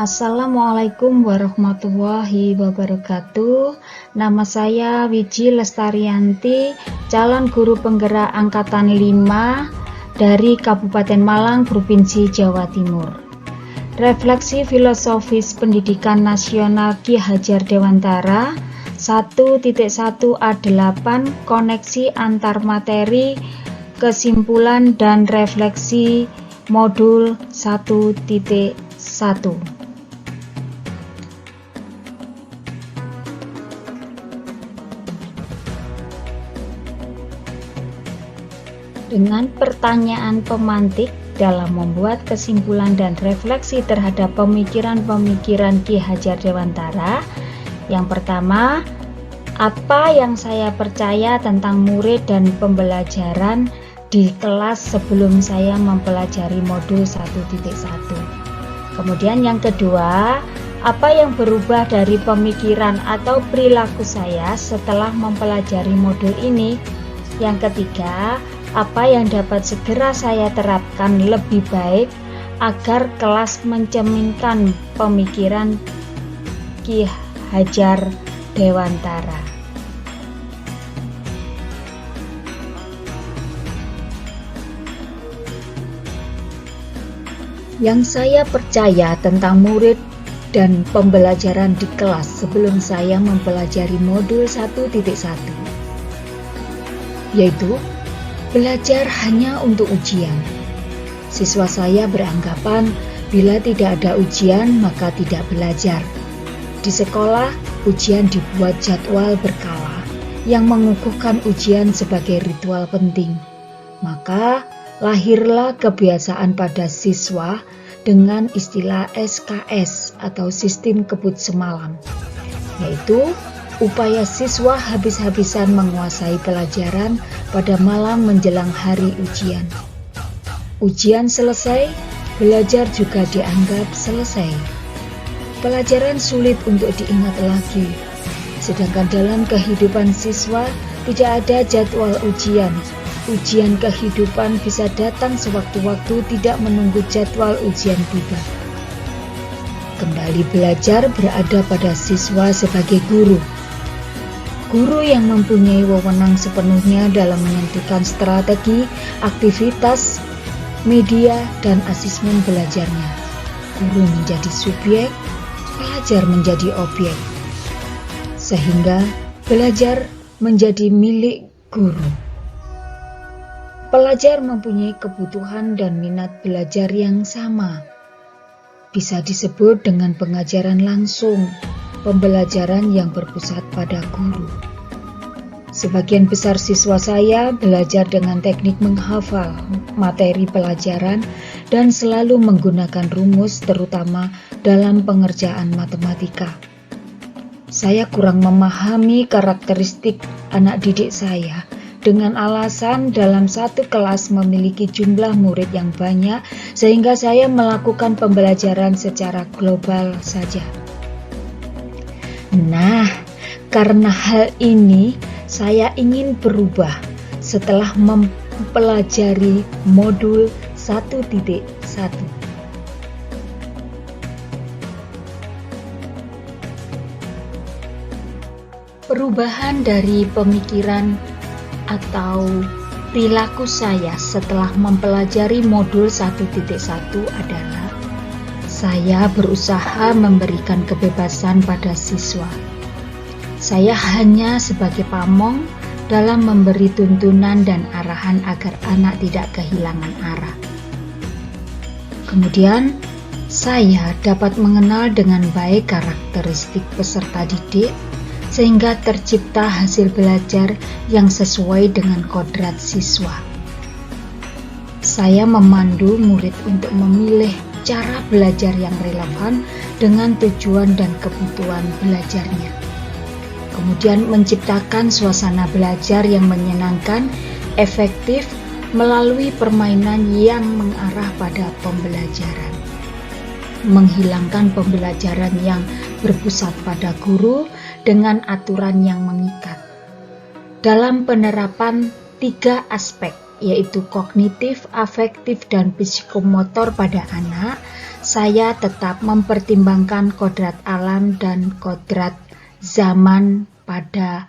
Assalamualaikum warahmatullahi wabarakatuh. Nama saya Wiji Lestarianti, calon guru penggerak angkatan 5 dari Kabupaten Malang, Provinsi Jawa Timur. Refleksi filosofis pendidikan nasional Ki Hajar Dewantara 1.1A8, koneksi antar materi, kesimpulan dan refleksi modul 1.1. Dengan pertanyaan pemantik dalam membuat kesimpulan dan refleksi terhadap pemikiran-pemikiran Ki Hajar Dewantara. Yang pertama, apa yang saya percaya tentang murid dan pembelajaran di kelas sebelum saya mempelajari modul 1.1. Kemudian yang kedua, apa yang berubah dari pemikiran atau perilaku saya setelah mempelajari modul ini. Yang ketiga, apa yang dapat segera saya terapkan lebih baik agar kelas mencerminkan pemikiran Ki Hajar Dewantara. Yang saya percaya tentang murid dan pembelajaran di kelas sebelum saya mempelajari modul 1.1, yaitu belajar hanya untuk ujian. Siswa saya beranggapan bila tidak ada ujian maka tidak belajar. Di sekolah, ujian dibuat jadwal berkala yang mengukuhkan ujian sebagai ritual penting. Maka lahirlah kebiasaan pada siswa dengan istilah SKS atau sistem kebut semalam, yaitu upaya siswa habis-habisan menguasai pelajaran pada malam menjelang hari ujian. Ujian selesai, belajar juga dianggap selesai. Pelajaran sulit untuk diingat lagi, sedangkan dalam kehidupan siswa tidak ada jadwal ujian. Ujian kehidupan bisa datang sewaktu-waktu, tidak menunggu jadwal ujian tiba. Kembali belajar berada pada siswa sebagai guru. Guru yang mempunyai wewenang sepenuhnya dalam menentukan strategi, aktivitas, media, dan asesmen belajarnya. Guru menjadi subjek, pelajar menjadi objek. Sehingga belajar menjadi milik guru. Pelajar mempunyai kebutuhan dan minat belajar yang sama. Bisa disebut dengan pengajaran langsung, pembelajaran yang berpusat pada guru. Sebagian besar siswa saya belajar dengan teknik menghafal materi pelajaran dan selalu menggunakan rumus, terutama dalam pengerjaan matematika. Saya kurang memahami karakteristik anak didik saya dengan alasan dalam satu kelas memiliki jumlah murid yang banyak sehingga saya melakukan pembelajaran secara global saja. Nah, karena hal ini saya ingin berubah setelah mempelajari modul 1.1. Perubahan dari pemikiran atau perilaku saya setelah mempelajari modul 1.1 adalah saya berusaha memberikan kebebasan pada siswa. Saya hanya sebagai pamong dalam memberi tuntunan dan arahan agar anak tidak kehilangan arah. Kemudian, saya dapat mengenal dengan baik karakteristik peserta didik sehingga tercipta hasil belajar yang sesuai dengan kodrat siswa. Saya memandu murid untuk memilih cara belajar yang relevan dengan tujuan dan kebutuhan belajarnya. Kemudian menciptakan suasana belajar yang menyenangkan, efektif melalui permainan yang mengarah pada pembelajaran. Menghilangkan pembelajaran yang berpusat pada guru dengan aturan yang mengikat. Dalam penerapan 3 aspek, yaitu kognitif, afektif, dan psikomotor pada anak, saya tetap mempertimbangkan kodrat alam dan kodrat zaman pada